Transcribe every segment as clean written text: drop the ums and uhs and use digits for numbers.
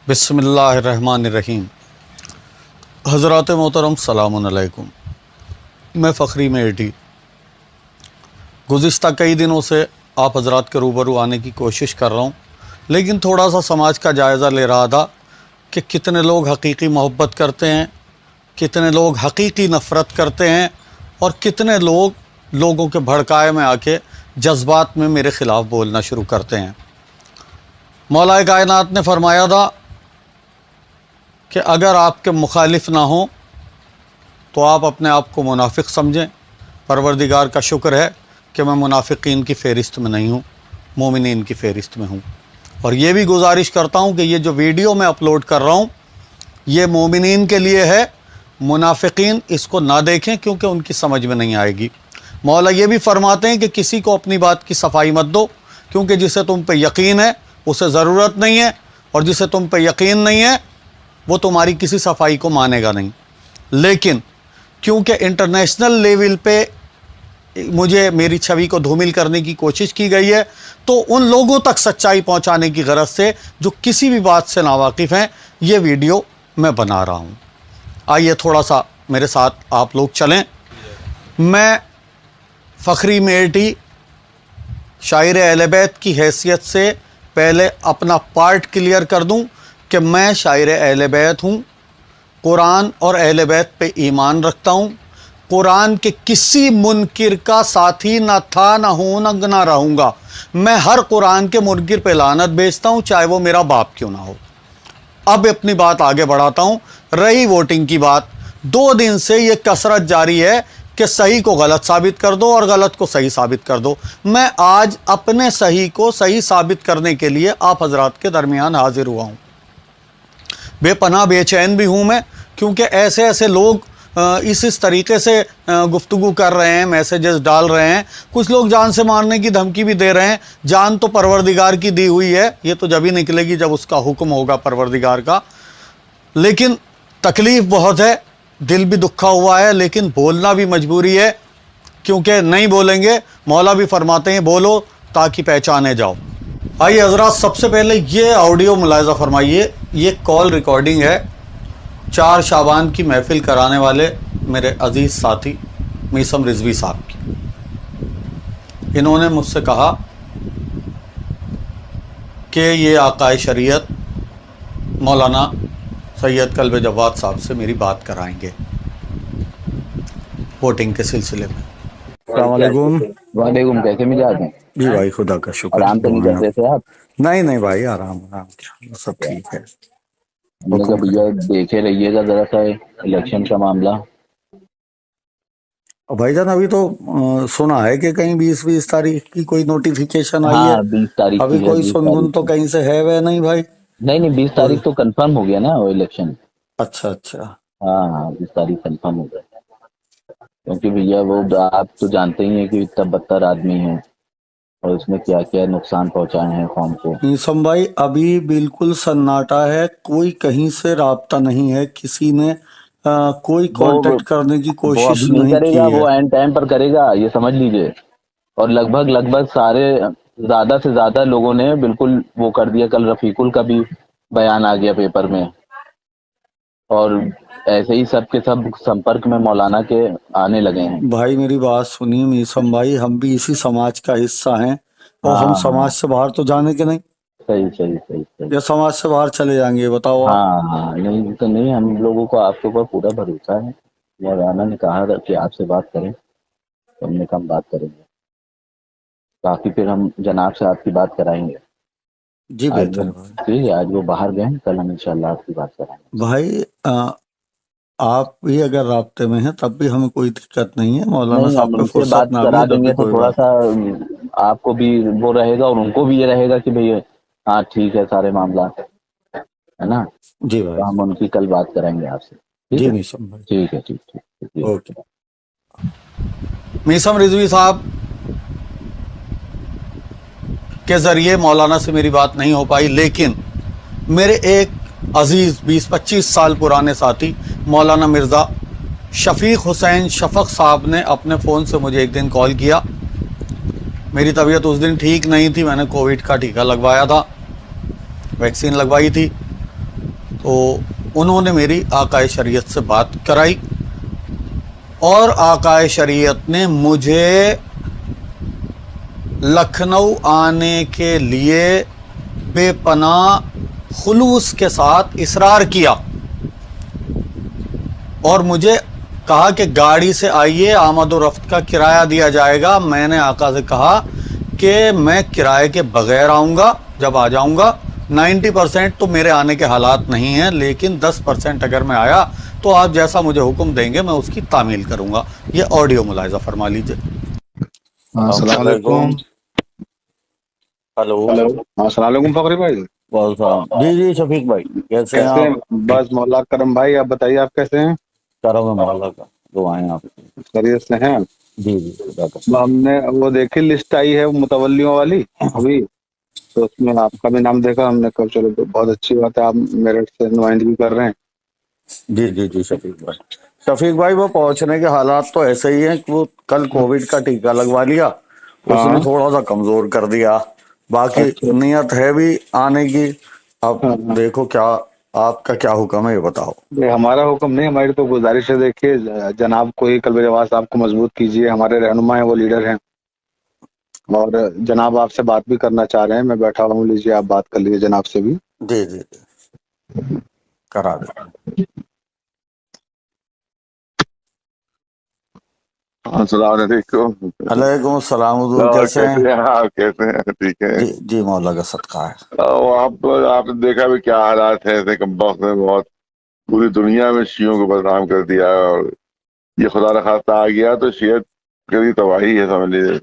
बिस्मिल्लाहिर्रहमानिर्रहीम। हज़रात मोहतरम सलामुन अलैकुम। मैं फ़खरी मेहटी गुज़िश्ता कई दिनों से आप हज़रात के रूबरू आने की कोशिश कर रहा हूँ, लेकिन थोड़ा सा समाज का जायज़ा ले रहा था कि कितने लोग हकीकी मोहब्बत करते हैं, कितने लोग हकीकी नफ़रत करते हैं और कितने लोग लोगों के भड़काए में आके जज्बात में मेरे ख़िलाफ़ बोलना शुरू करते हैं। मौला कायनात ने फरमाया था कि अगर आपके मुखालिफ ना हो तो आप अपने आप को मुनाफिक समझें। परवरदिगार का शुक्र है कि मैं मुनाफिकीन की फ़हरिस्त में नहीं हूँ, मोमिनीन की फ़हरिस्त में हूँ। और ये भी गुजारिश करता हूँ कि ये जो वीडियो मैं अपलोड कर रहा हूँ ये मोमिनीन के लिए है, मुनाफिकीन इसको ना देखें क्योंकि उनकी समझ में नहीं आएगी। मौला ये भी फरमाते हैं कि किसी को अपनी बात की सफाई मत दो, क्योंकि जिसे तुम पे यकीन है उसे ज़रूरत नहीं है, और जिसे तुम पे यकीन नहीं है वो तुम्हारी किसी सफाई को मानेगा नहीं। लेकिन क्योंकि इंटरनेशनल लेवल पे मुझे मेरी छवि को धूमिल करने की कोशिश की गई है, तो उन लोगों तक सच्चाई पहुंचाने की गरज से जो किसी भी बात से नावाकिफ़ हैं, ये वीडियो मैं बना रहा हूं। आइए थोड़ा सा मेरे साथ आप लोग चलें। मैं फ़खरी मेहटी शायर अहले बैत की हैसियत से पहले अपना पार्ट क्लियर कर दूं कि मैं शायर अहले बैत हूँ, कुरान और अहले बैत पे ईमान रखता हूँ, कुरान के किसी मुनकिर का साथी ना था, ना हूँ, ना रहूँगा। मैं हर कुरान के मुनकिर पे लानत भेजता हूँ, चाहे वो मेरा बाप क्यों ना हो। अब अपनी बात आगे बढ़ाता हूँ। रही वोटिंग की बात, 2 दिन से ये कसरत जारी है कि सही को गलत साबित कर दो और गलत को सही साबित कर दो। मैं आज अपने सही को सही साबित करने के लिए आप हजरात के दरमियान हाजिर हुआ हूँ। बेपनाह बेचैन भी हूँ मैं, क्योंकि ऐसे ऐसे लोग इस तरीके से गुफ्तगू कर रहे हैं, मैसेजेस डाल रहे हैं। कुछ लोग जान से मारने की धमकी भी दे रहे हैं। जान तो परवरदिगार की दी हुई है, ये तो जब ही निकलेगी जब उसका हुक्म होगा परवरदिगार का। लेकिन तकलीफ़ बहुत है, दिल भी दुखा हुआ है, लेकिन बोलना भी मजबूरी है, क्योंकि नहीं बोलेंगे मौला भी फरमाते हैं बोलो ताकि पहचाने जाओ। आइए हजरात, सबसे पहले ये ऑडियो मुलाहिज़ा फरमाइए। ये कॉल रिकॉर्डिंग है 4 शाबान की महफिल कराने वाले मेरे अजीज़ साथी मीसम रिजवी साहब की। इन्होंने मुझसे कहा कि ये आकाए शरीयत मौलाना सैयद कल्ब जवाद साहब से मेरी बात कराएंगे वोटिंग के सिलसिले में। अस्सलाम वालेकुम। वालेकुम, कैसे मिजाज हैं? जी भाई, खुदा का शुक्र। आराम तो नहीं कर रहे थे आप? नहीं भाई, आराम सब ठीक है। हमने कहा भैया देखे रहिएगा जरा सा इलेक्शन का मामला। भाईजान अभी तो सुना है कि कहीं 20 तारीख की कोई नोटिफिकेशन आई है। हाँ, 20 तारीख अभी की है। कोई 20 सुनगुन तो तारीख कहीं से है वह नहीं भाई? नहीं 20 तारीख तो कंफर्म हो गया ना वो इलेक्शन। अच्छा। हाँ 20 तारीख कंफर्म हो गया, क्योंकि भैया वो आप तो जानते ही हैं कि इतना बदतर आदमी है और उसमें क्या क्या नुकसान पहुंचाए हैं कौम को। नीसम भाई अभी बिल्कुल सन्नाटा है, कोई कहीं से राब्ता नहीं है, किसी ने कोई कांटेक्ट करने की वो कोशिश अभी नहीं नहीं करेगा, की है। वो एंड टाइम पर करेगा, ये समझ लीजिए। और लगभग सारे ज्यादा से ज्यादा लोगों ने बिल्कुल वो कर दिया। कल रफीकुल का भी बयान आ गया पेपर में, और ऐसे ही सब के सब संपर्क में मौलाना के आने लगे हैं। भाई मेरी बात सुनिए मीसम भाई, हम भी इसी समाज का हिस्सा हैं और हम हाँ समाज से बाहर तो जाने के नहीं, सही। या समाज से बाहर चले जाएंगे बताओ आप? हाँ नहीं तो नहीं, हम लोगों को आपके ऊपर पूरा भरोसा है। मौलाना ने कहा था कि आपसे बात करें, तो हमने कहा बात करेंगे। बाकी फिर हम जनाब से आपकी बात कराएंगे। जी आज वो बेहतर भाई। ठीक है, आज वो बाहर गए, कल हम इंशाल्लाह आपकी बात कराएंगे। भाई आप भी अगर राब्ते में हैं तब भी हमें कोई दिक्कत नहीं है, मौलाना नहीं, साहब हम पे उनसे फुर्सत बात ना करा मिले तब भी देंगे तो कोई थोड़ा बात सा आपको भी वो रहेगा और उनको भी ये रहेगा कि भैया हाँ ठीक है सारे मामला, है ना। नहीं। जी भाई, तो हम उनकी कल बात कराएंगे आपसे। ठीक जी है, मीसम भाई। ठीक है, ठीक। ओके। मीसम रिजवी साहब के जरिए मौलाना से मेरी बात नहीं हो पाई, लेकिन मेरे एक अजीज 20-25 साल पुराने साथी मौलाना मिर्ज़ा शफीक हुसैन शफक साहब ने अपने फ़ोन से मुझे एक दिन कॉल किया। मेरी तबीयत उस दिन ठीक नहीं थी, मैंने कोविड का टीका लगवाया था, वैक्सीन लगवाई थी। تو انہوں نے میری آقائے شریعت سے بات کرائی اور آقائے شریعت نے مجھے لکھنؤ آنے کے لیے بے پناہ خلوص کے ساتھ اصرار کیا اور مجھے کہا کہ گاڑی سے آئیے، آمد و رفت کا کرایہ دیا جائے گا۔ میں نے آقا سے کہا کہ میں کرائے کے بغیر آؤں گا جب آ جاؤں گا۔ 90% تو میرے آنے کے حالات نہیں ہیں، لیکن 10% اگر میں آیا تو آپ جیسا مجھے حکم دیں گے میں اس کی تعمیل کروں گا۔ یہ آڈیو ملاحظہ فرما لیجئے۔ السلام علیکم۔ ہلو، السلام علیکم فخری بھائی، جی جی شفیق بھائی، کیسے ہیں کیسے ہیں؟ آپ؟ بس مولا کرم بھائی، آپ بتائیے آپ کیسے ہیں؟ کرم مولا کا دعائیں آپ کی۔ خیریت سے ہیں؟ جی جی خدا کا۔ ہم نے وہ دیکھی لسٹ آئی ہے متولیوں والی ابھی، تو اس میں آپ کا بھی نام دیکھا، ہم نے کہا چلو بہت اچھی بات ہے، آپ میرٹھ سے نمائندگی کر رہے ہیں۔ جی جی جی شفیق بھائی وہ پہنچنے کے حالات تو ایسے ہی ہیں کہ وہ کل کووڈ کا ٹیکہ لگوا لیا، اس نے ہاں تھوڑا سا کمزور کر دیا، باقی اچھا، نیت ہے بھی آنے کی۔ اب ہاں، دیکھو کیا آپ کا کیا حکم ہے یہ بتاؤ۔ یہ ہمارا حکم نہیں، ہماری تو گزارش ہے۔ دیکھیے جناب کو ہی قلب رواس آپ کو مضبوط کیجیے، ہمارے رہنما ہیں، وہ لیڈر ہیں، اور جناب آپ سے بات بھی کرنا چاہ رہے ہیں۔ میں بیٹھا ہوں، لیجیے آپ بات کر لیجیے جناب سے بھی۔ جی جی جی کرا دیں۔ السلام علیکم۔ علیکم السلام حضور، اور کیسے ہیں؟ کیسے ہیں آپ؟ کیسے ہیں؟ ٹھیک ہے۔ جی جی مولا کا صدقہ ہے۔ آپ نے دیکھا بھی کیا حالات ہیں، ایسے کم وقت میں بہت پوری دنیا میں شیعوں کو بدنام کر دیا، اور یہ خدا نخواستہ آ گیا تو شیعت کی تباہی ہے سمجھ لیجیے۔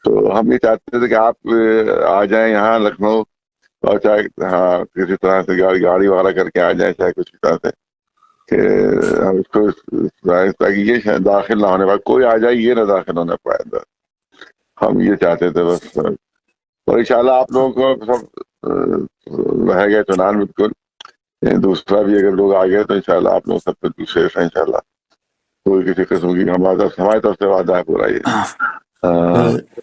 تو ہم یہ چاہتے تھے کہ آپ آ جائیں یہاں لکھنؤ، اور چاہے ہاں کسی طرح سے گاڑی وغیرہ کر کے آ جائیں، چاہے کچھ طرح سے، کہ ہم اس کو تاکہ یہ شاید داخل نہ ہونے پائے، کوئی آ جائے یہ نہ داخل ہونے پائے اندر۔ ہم یہ چاہتے تھے بس، اور انشاءاللہ آپ لوگوں کو سب رہے گا اطمینان بالکل۔ دوسرا بھی اگر لوگ آ گئے تو انشاءاللہ آپ لوگ سب سے سیف ہیں انشاءاللہ، کوئی کسی قسم کی ہماری طرف سے وعدہ ہے پورا یہ۔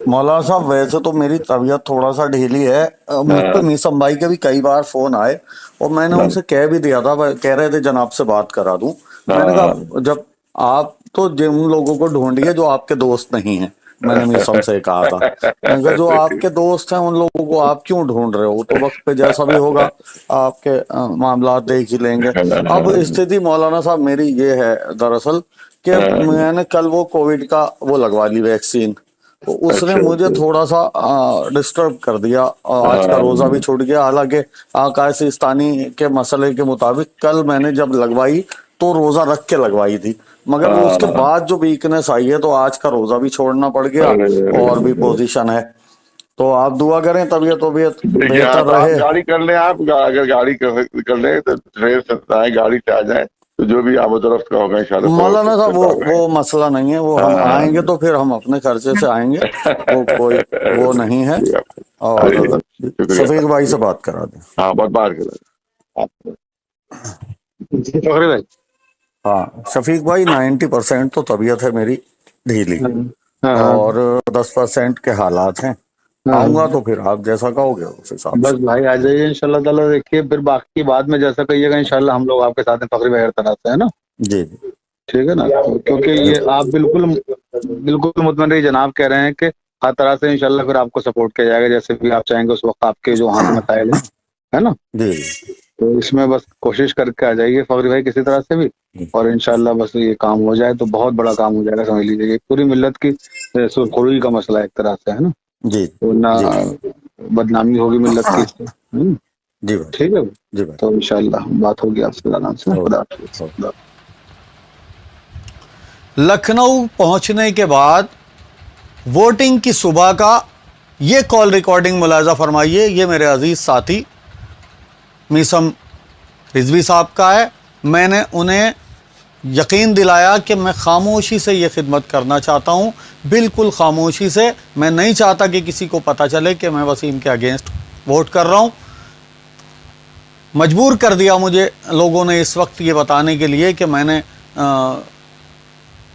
مولانا صاحب ویسے تو میری طبیعت تھوڑا سا ڈھیلی ہے، مجھ پہ میسم بھائی کے بھی کئی بار فون آئے اور میں نے ان سے کہہ بھی دیا تھا، کہہ رہے تھے جناب سے بات کرا دوں۔ میں نے کہا جب آپ تو جن لوگوں کو ڈھونڈیے جو آپ کے دوست نہیں ہیں، میں نے میسم سے کہا تھا، میں نے کہا جو آپ کے دوست ہیں ان لوگوں کو آپ کیوں ڈھونڈ رہے ہو، تو وقت پہ جیسا بھی ہوگا آپ کے معاملات دیکھ ہی لیں گے۔ اب استھتی مولانا صاحب میری یہ ہے دراصل کہ میں نے کل وہ کووڈ کا وہ لگوا لی ویکسین، تو اس نے مجھے تھوڑا سا ڈسٹرب کر دیا، آج کا روزہ بھی چھوٹ گیا۔ حالانکہ آقا سیستانی کے مسئلے کے مطابق کل میں نے جب لگوائی تو روزہ رکھ کے لگوائی تھی، مگر وہ اس کے بعد جو ویکنس آئی ہے تو آج کا روزہ بھی چھوڑنا پڑ گیا اور بھی پوزیشن ہے۔ تو آپ دعا کریں طبیعت دیکھیے بہتر تو آپ رہے۔ گاڑی کر لیں، آپ اگر گاڑی کر لیں تو ٹرین سے آئیں، گاڑی سے آ جائیں، تو جو بھی آمد و رفت کا ہوگا انشاءاللہ مولانا صاحب وہ مسئلہ نہیں ہے، وہ ہم آئیں گے تو پھر ہم اپنے خرچے سے آئیں گے، وہ کوئی وہ نہیں ہے۔ اور شفیق بھائی سے بات کرا دیں۔ ہاں بہت بات کریں۔ فخری بھائی، ہاں شفیق بھائی 90% تو طبیعت ہے میری ڈھیلی، ہاں اور 10% کے حالات ہیں۔ آؤں گا تو پھر آپ جیسا کہو گے اس حساب بس سے۔ بھائی آ جائیے انشاءاللہ تعالیٰ۔ دیکھیے پھر باقی بعد میں جیسا کہیے گا انشاءاللہ ہم لوگ آپ کے ساتھ ہیں فخری بھائی، ہر طرح سے ہے نا، جی جی ٹھیک ہے نا؟ کیونکہ یہ آپ بالکل مطمئن رہیے، جناب کہہ رہے ہیں کہ ہر طرح سے انشاءاللہ پھر آپ کو سپورٹ کیا جائے گا، جیسے بھی آپ چاہیں گے اس وقت آپ کے جو ہاتھ مسائل ہیں، ہے نا؟ جی تو اس میں بس کوشش کر کے آ جائیے فخری بھائی کسی طرح سے بھی، اور انشاءاللہ بس یہ کام ہو جائے تو بہت بڑا کام ہو جائے گا، سمجھ لیجیے یہ پوری ملت کی سرخروئی کا مسئلہ ہے ایک طرح سے، ہے نا؟ جی تو نہ بدنامی ہوگی ملت کی، جی بھائی، ٹھیک ہے؟ جی بھائی۔ تو انشاءاللہ بات ہوگی آپ سے آرام سے۔ خدا حافظ۔ لکھنؤ پہنچنے کے بعد ووٹنگ کی صبح کا یہ کال ریکارڈنگ ملاحظہ فرمائیے، یہ میرے عزیز ساتھی میسم رضوی صاحب کا ہے۔ میں نے انہیں یقین دلایا کہ میں خاموشی سے یہ خدمت کرنا چاہتا ہوں، بالکل خاموشی سے، میں نہیں چاہتا کہ کسی کو پتہ چلے کہ میں وسیم کے اگینسٹ ووٹ کر رہا ہوں۔ مجبور کر دیا مجھے لوگوں نے اس وقت یہ بتانے کے لیے کہ میں نے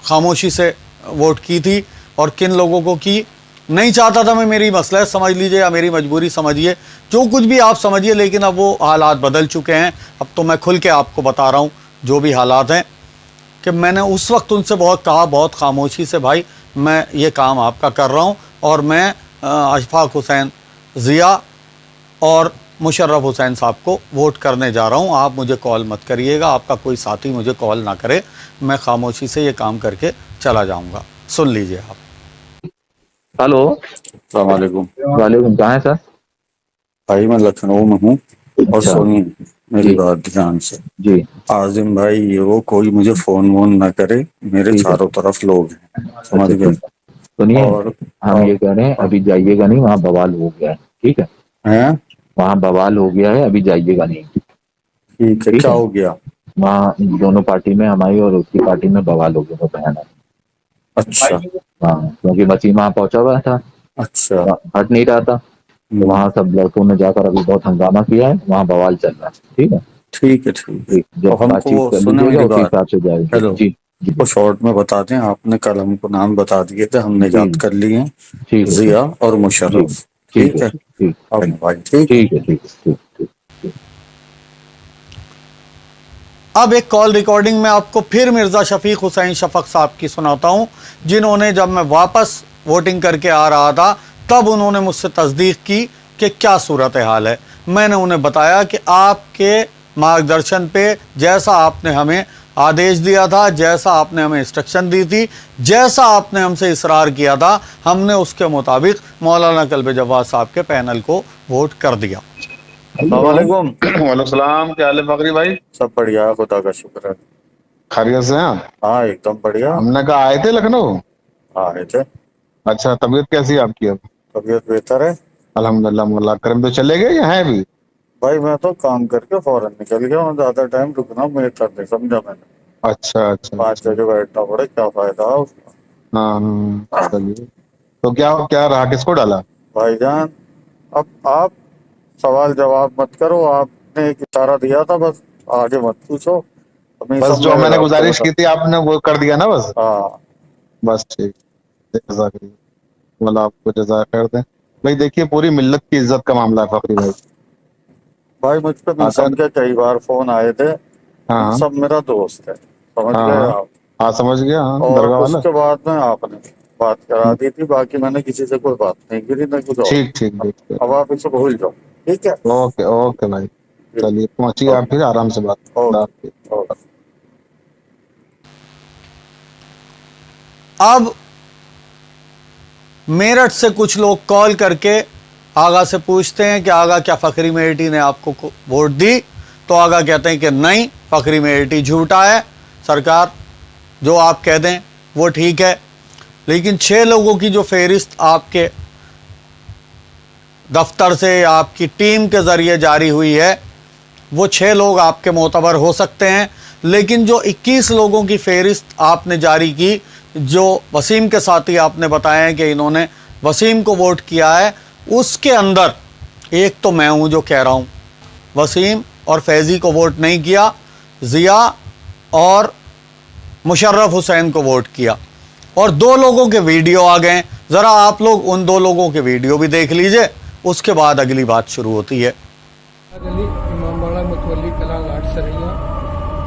خاموشی سے ووٹ کی تھی، اور کن لوگوں کو کی، نہیں چاہتا تھا میں میری مصلحت سمجھ لیجئے یا میری مجبوری سمجھیے، جو کچھ بھی آپ سمجھیے، لیکن اب وہ حالات بدل چکے ہیں۔ اب تو میں کھل کے آپ کو بتا رہا ہوں جو بھی حالات ہیں، کہ میں نے اس وقت ان سے بہت کہا، بہت خاموشی سے، بھائی میں یہ کام آپ کا کر رہا ہوں اور میں اشفاق حسین ضیاء اور مشرف حسین صاحب کو ووٹ کرنے جا رہا ہوں، آپ مجھے کال مت کریے گا، آپ کا کوئی ساتھی مجھے کال نہ کرے، میں خاموشی سے یہ کام کر کے چلا جاؤں گا۔ سن لیجئے آپ۔ ہلو، السلام علیکم وعلیکم، کہاں ہے سر؟ بھائی، میں لکھنؤ میں ہوں، اور اچھا، سونی میری جی بات دھیان سے، جی، عاظم بھائی یہ وہ کوئی مجھے فون وون نہ کرے، میرے ٹھیک ہے، چاروں طرف لوگ ہیں، سمجھ اچھا گئے؟ ٹھیک ہے، سنیے، اور ہم یہ کہہ رہے ہیں ابھی جائیے گا نہیں، وہاں بوال ہو گیا ہے، ٹھیک ہے؟ ہیں، وہاں بوال ہو گیا ہے، ابھی جائیے گا نہیں، ٹھیک ہے، ٹھیک کیا ہے؟ ہو گیا؟ وہاں دونوں پارٹی میں، ہماری اور اس کی پارٹی میں بوال ہو گیا، وہ بیان ہے۔ اچھا ہاں، کیونکہ وسیم وہاں پہنچا ہوا تھا، اچھا، ہٹ نہیں رہا تھا، تو وہاں سب لڑکوں نے جا کر ابھی بہت ہنگامہ کیا ہے، وہاں بوال چل رہا ہے، ٹھیک ہے؟ ٹھیک ہے، ٹھیک ہے، ٹھیک، جب اور ہم بات کو چیت وہ کر سنیں لیجیے گا میری اسی بات، حساب سے جائے گی، ہیلو، جی جی وہ شارٹ میں بتا دیں، آپ نے کل ہم کو نام بتا دیے تھے، ہم نے جی، یاد کر لیے، ٹھیک ہے، ٹھیک ضیاء اور ہے، جی، مشرف، ٹھیک ہے، ٹھیک ہے؟ ٹھیک اوکے بھائی، ٹھیک ہے۔ ٹھیک ہے، ٹھیک ہے، ٹھیک ٹھیک ٹھیک۔ اب ایک کال ریکارڈنگ میں آپ کو پھر مرزا شفیق حسین شفق صاحب کی سناتا ہوں، جنہوں نے جب میں واپس ووٹنگ کر کے آ رہا تھا تب انہوں نے مجھ سے تصدیق کی کہ کیا صورتحال ہے۔ میں نے انہیں بتایا کہ آپ کے مارگدرشن پہ جیسا آپ نے ہمیں آدیش دیا تھا، جیسا آپ نے ہمیں انسٹرکشن دی تھی، جیسا آپ نے ہم سے اصرار کیا تھا، ہم نے اس کے مطابق مولانا کلب جواد صاحب کے پینل کو ووٹ کر دیا۔ السلام علیکم، وعلیکم السلام، کیا حال ہے فخری بھائی؟ سب بڑھیا ہے، خدا کا شکر ہے، خیریت سے ہیں آپ؟ ہاں ایک دم بڑھیا، ہم نے کہا آئے تھے لکھنؤ؟ آئے تھے، اچھا، طبیعت کیسی ہے آپ کی اب؟ طبیعت بہتر ہے الحمدللہ، مولا کرم، تو چلے گئے یا ہیں ابھی؟ بھائی، میں تو کام کر کے فوراً نکل گیا ہوں، زیادہ ٹائم رکنا مجھے تھا نہیں، سمجھا میں نے، اچھا اچھا 5 اچھا، بجے بیٹھنا پڑے، کیا فائدہ اس کا؟ ہاں ہاں، چلیے، تو کیا کیا رہا، کس کو ڈالا؟ بھائی جان، اب آپ سوال جواب مت کرو، آپ نے ایک اشارہ دیا تھا، بس آگے مت پوچھو، اب یہ بس سب جو میرے میں نے رابطے گزارش بتا، کی تھی آپ نے وہ کر دیا نا بس؟ ہاں بس ٹھیک، جزاک اللہ، مولا آپ کو جزائے خیر دیں۔ بھائی دیکھیے، پوری ملت کی عزت کا معاملہ ہے فخری بھائی، بھائی، مجھ پہ اگر، میسم کے کئی بار فون آئے تھے، ہاں سب میرا دوست ہے، سمجھ ہاں گئے ہاں آپ، ہاں، سمجھ گیا، ہاں، اور درگاہ اس والا، کے بعد میں آپ نے بات کرا دی تھی، باقی میں نے کسی سے کوئی بات نہیں کی، نہ کچھ اور، ٹھیک ٹھیک ٹھیک، اب آپ اسے بھول جاؤ، ٹھیک ہے؟ اوکے اوکے بھائی، چلیے پہنچیے آپ، پھر آرام سے بات، اللہ اوکے حافظ۔ اوکے۔ اب میرٹھ سے کچھ لوگ کال کر کے آغا سے پوچھتے ہیں کہ آغا کیا فخری میرٹھی نے آپ کو ووٹ دی؟ تو آغا کہتے ہیں کہ نہیں، فخری میرٹھی جھوٹا ہے، سرکار جو آپ کہہ دیں وہ ٹھیک ہے، لیکن 6 لوگوں کی جو فہرست آپ کے دفتر سے یا آپ کی ٹیم کے ذریعے جاری ہوئی ہے، وہ 6 لوگ آپ کے معتبر ہو سکتے ہیں، لیکن جو 21 لوگوں کی فہرست آپ نے جاری کی، جو وسیم کے ساتھی آپ نے بتایا ہے کہ انہوں نے وسیم کو ووٹ کیا ہے، اس کے اندر ایک تو میں ہوں جو کہہ رہا ہوں وسیم اور فیضی کو ووٹ نہیں کیا، ضیاء اور مشرف حسین کو ووٹ کیا، اور 2 لوگوں کے ویڈیو آ گئے، ذرا آپ لوگ ان 2 لوگوں کے ویڈیو بھی دیکھ لیجئے، اس کے بعد اگلی بات شروع ہوتی ہے۔ علی امام باڑہ متولی کلاں گھاٹ سریا،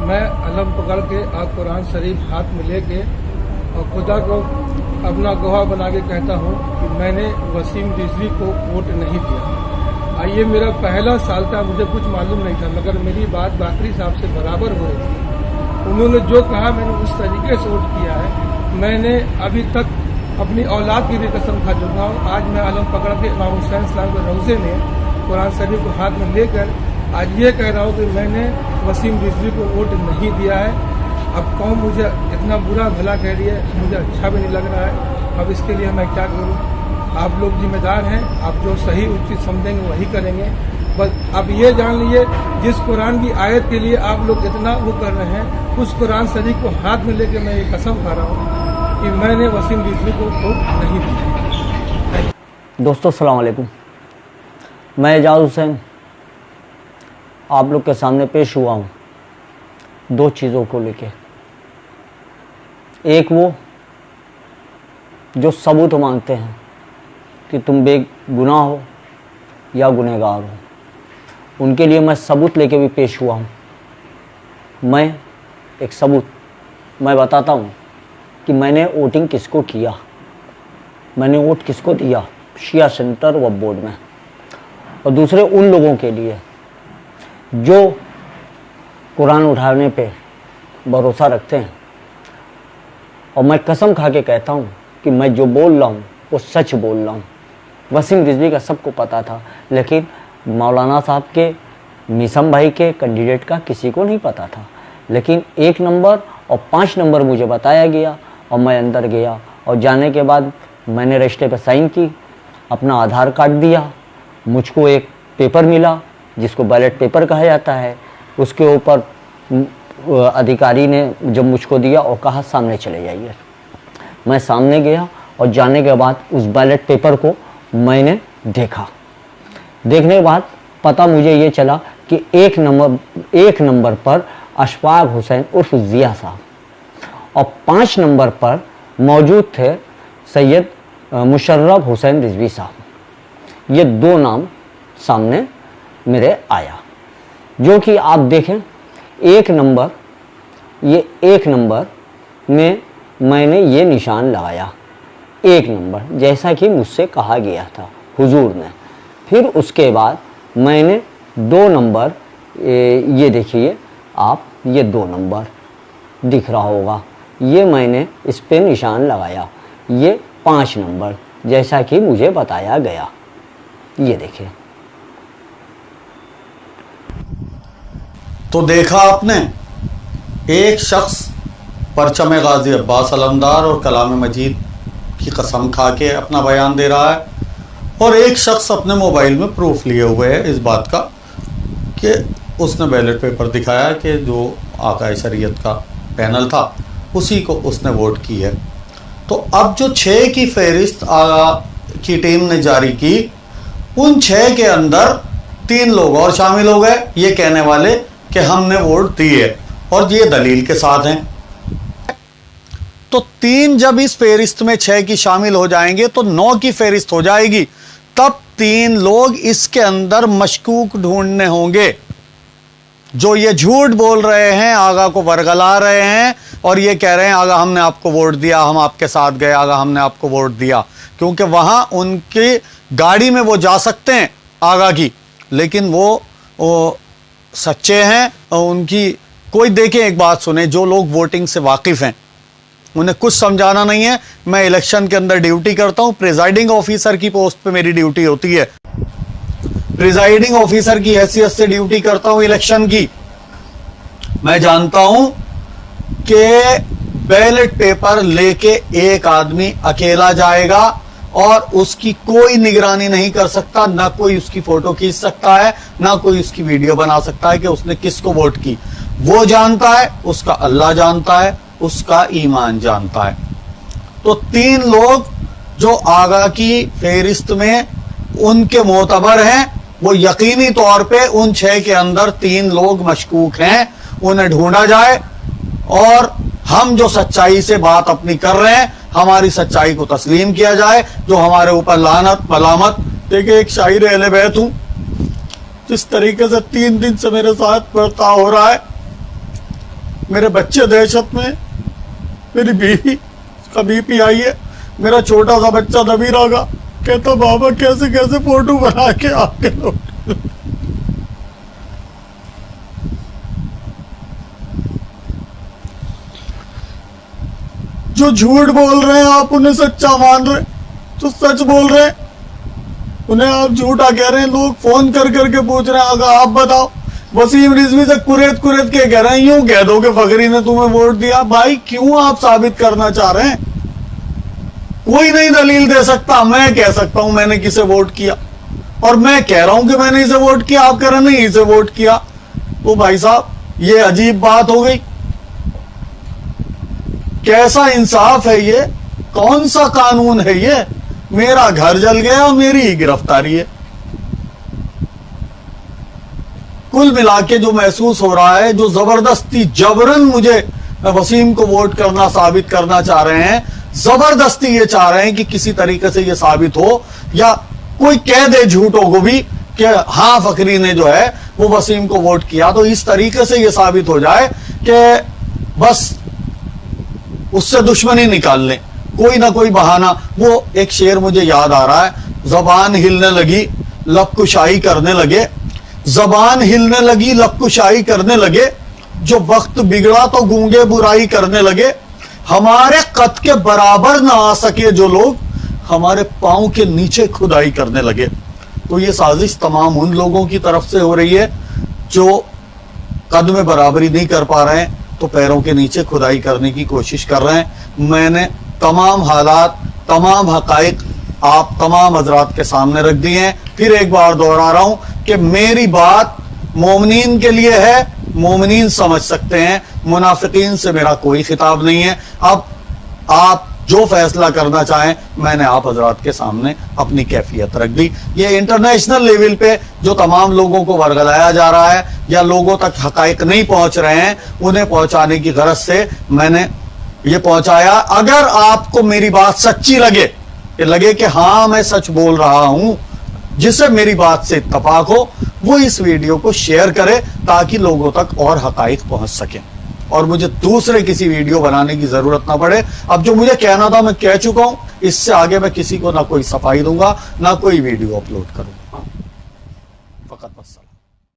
میں علم پکڑ کے اور قرآن شریف ہاتھ میں لے کے اور خدا کو اپنا گواہ بنا کے کہتا ہوں کہ میں نے وسیم رضوی کو ووٹ نہیں دیا۔ یہ میرا پہلا سال تھا، مجھے کچھ معلوم نہیں تھا، مگر میری بات باقری صاحب سے برابر ہو رہی تھی، انہوں نے جو کہا میں نے اس طریقے سے ووٹ کیا ہے۔ میں نے ابھی تک اپنی اولاد کی بھی قسم کھا چکا ہوں، آج میں علم پکڑ کے امام حسین السلام کے روضے میں قرآن شریف کو ہاتھ میں لے کر آج یہ کہہ رہا ہوں کہ میں نے وسیم رضوی کو ووٹ نہیں دیا ہے۔ اب قوم مجھے اتنا برا بھلا کہہ رہی ہے، مجھے اچھا بھی نہیں لگ رہا ہے، اب اس کے لیے میں کیا کروں؟ آپ لوگ ذمہ دار ہیں، آپ جو صحیح اچت سمجھیں گے وہی کریں گے، بس اب یہ جان لیجیے جس قرآن کی آیت کے لیے آپ لوگ اتنا وہ کر رہے ہیں، اس قرآن شریف کو ہاتھ میں لے کے میں یہ قسم کھا رہا ہوں کہ میں نے وسیم رضوی کو ووٹ نہیں دیا۔ دوستو السلام علیکم، میں اعجاز حسین آپ لوگ کے سامنے پیش ہوا ہوں 2 چیزوں کو لے کے۔ ایک وہ جو ثبوت مانگتے ہیں कि तुम बेगुनाह हो या गुनहगार हो। उनके लिए मैं सबूत लेके भी पेश हुआ हूँ। मैं एक सबूत मैं बताता हूँ कि मैंने वोटिंग किसको किया, मैंने वोट किसको दिया शिया सेंटर वक्फ बोर्ड में। और दूसरे उन लोगों के लिए जो कुरान उठाने पे भरोसा रखते हैं, और मैं कसम खा के कहता हूँ कि मैं जो बोल रहा हूँ वो सच बोल रहा हूँ। वसीम रिजवी का सबको पता था, लेकिन मौलाना साहब के, मिसम भाई के कैंडिडेट का किसी को नहीं पता था। लेकिन 1 नंबर और 5 नंबर मुझे बताया गया और मैं अंदर गया, और जाने के बाद मैंने रजिस्टर पर साइन की, अपना आधार कार्ड दिया, मुझको एक पेपर मिला जिसको बैलेट पेपर कहा जाता है। उसके ऊपर अधिकारी ने जब मुझको दिया और कहा सामने चले जाइए। मैं सामने गया और जाने के बाद उस बैलेट पेपर को मैंने देखा। देखने के बाद पता मुझे ये चला कि 1 नंबर पर अशफाक हुसैन उर्फ जिया साहब, और 5 नंबर पर मौजूद थे सैयद मुशर्रफ हुसैन रिजवी साहब। ये 2 नाम सामने मेरे आया, जो कि आप देखें 1 नंबर में मैंने ये निशान लगाया, 1 नंबर, जैसा कि मुझसे कहा गया था हुजूर ने। फिर उसके बाद मैंने 2 नंबर, ये देखिए आप, ये 2 नंबर दिख रहा होगा, ये मैंने इस पे निशान लगाया। ये 5 नंबर जैसा कि मुझे बताया गया, ये देखिए। तो देखा आपने, एक शख्स परचम गाजी अब्बास अलमदार और कलाम मजीद की कसम खा के अपना बयान दे रहा है, और एक शख्स अपने मोबाइल में प्रूफ लिए हुए है इस बात का कि उसने बैलेट पेपर दिखाया कि जो आकाए शरीयत का पैनल था उसी को उसने वोट की है। तो अब जो 6 की फहरिस्त की टीम ने जारी की, उन 6 के अंदर 3 लोग और शामिल हो गए, ये कहने वाले कि हमने वोट दी है, और ये दलील के साथ हैं। तो 3 जब इस फहरिस्त में 6 की शामिल हो जाएंगे तो 9 की फहरिस्त हो जाएगी। तब 3 लोग इसके अंदर मशकूक ढूंढने होंगे, जो ये झूठ बोल रहे हैं, आगा को बरगला रहे हैं और ये कह रहे हैं आगा हमने आपको वोट दिया, हम आपके साथ गए, आगा हमने आपको वोट दिया, क्योंकि वहां उनकी गाड़ी में वो जा सकते हैं आगा की, लेकिन वो सच्चे हैं और उनकी कोई, देखें एक बात सुने, जो लोग वोटिंग से वाकिफ़ हैं उन्हें कुछ समझाना नहीं है। मैं इलेक्शन के अंदर ड्यूटी करता हूं, प्रिजाइडिंग ऑफिसर की पोस्ट पे मेरी ड्यूटी होती है, प्रिजाइडिंग ऑफिसर की हैसियत से ड्यूटी करता हूं इलेक्शन की। मैं जानता हूं कि बैलेट पेपर लेके एक आदमी अकेला जाएगा और उसकी कोई निगरानी नहीं कर सकता, ना कोई उसकी फोटो खींच सकता है, ना कोई उसकी वीडियो बना सकता है कि उसने किसको वोट की। वो जानता है, उसका अल्लाह जानता है, उसका ईमान जानता है। तो 3 लोग जो आगा की फेरिस्त में उनके मोतबर हैं, वो यकीनी तौर पे उन 6 के अंदर 3 लोग मशकूक हैं, उन्हें ढूंढा जाए और हम जो सच्चाई से बात अपनी कर रहे हैं, हमारी सच्चाई को तस्लीम किया जाए, जो हमारे ऊपर लानत मलामत। देखिए, एक शायर अहले बैत हूं, जिस तरीके से 3 दिन से मेरे साथ बर्ताव हो रहा है, मेरे बच्चे दहशत में, मेरी बीवी का बीपी आई है, मेरा छोटा सा बच्चा नबीरा का कहता बाबा कैसे कैसे फोटो बना के आपके लोग। जो झूठ बोल रहे हैं आप उन्हें सच्चा मान रहे, जो सच बोल रहे हैं उन्हें आप झूठा कह रहे हैं। लोग फोन कर करके पूछ रहे हैं अगर आप बताओ, वसीम रिजवी से कुरेद के कह रहे हैं, यूं कह दो कि फकरी ने तुम्हें वोट दिया। भाई क्यों आप साबित करना चाह रहे हैं? कोई नहीं दलील दे सकता। मैं कह सकता हूं मैंने किसे वोट किया, और मैं कह रहा हूं कि मैंने इसे वोट किया, आप कह रहे नहीं इसे वोट किया। तो भाई साहब, ये अजीब बात हो गई। कैसा इंसाफ है ये? कौन सा कानून है ये? मेरा घर जल गया और मेरी ही गिरफ्तारी है। कुल मिला के जो महसूस हो रहा है, जो जबरदस्ती जबरन मुझे वसीम को वोट करना साबित करना चाह रहे हैं, जबरदस्ती ये चाह रहे हैं कि किसी तरीके से ये साबित हो या कोई कह दे झूठों को भी कि हाँ फकरी ने जो है वो वसीम को वोट किया, तो इस तरीके से ये साबित हो जाए कि बस उससे दुश्मनी निकाल लें, कोई ना कोई बहाना। वो एक शेर मुझे याद आ रहा है, जबान हिलने लगी लब कुशाई करने लगे, जबान हिलने लगी लब कुशाई करने लगे, जो वक्त बिगड़ा तो गूंगे बुराई करने लगे, हमारे कद के बराबर ना आ सके जो लोग, हमारे पांव के नीचे खुदाई करने लगे। तो ये साजिश तमाम उन लोगों की तरफ से हो रही है जो कद में बराबरी नहीं कर पा रहे हैं, तो पैरों के नीचे खुदाई करने की कोशिश कर रहे हैं। मैंने तमाम हालात, तमाम हकाइक आप तमाम हजरात के सामने रख दिए हैं। फिर एक बार दोहरा रहा हूं कि मेरी बात मोमिनीन के लिए है, मोमिनीन समझ सकते हैं, मुनाफिकीन से मेरा कोई खिताब नहीं है। अब आप जो फैसला करना चाहें, मैंने आप हजरात के सामने अपनी कैफियत रख दी। ये इंटरनेशनल लेवल पे जो तमाम लोगों को वर्गलाया जा रहा है या लोगों तक हकाइक नहीं पहुंच रहे हैं, उन्हें पहुंचाने की गरज से मैंने ये पहुंचाया। अगर आपको मेरी बात सच्ची लगे कि हाँ मैं सच बोल रहा हूं, जिसे मेरी बात से इत्तफाक हो, वो इस वीडियो को शेयर करे ताकि लोगों तक और हकाइक पहुंच सके और मुझे दूसरे किसी वीडियो बनाने की जरूरत ना पड़े। अब जो मुझे कहना था मैं कह चुका हूं, इससे आगे मैं किसी को ना कोई सफाई दूंगा ना कोई वीडियो अपलोड करूंगा। फकत बस।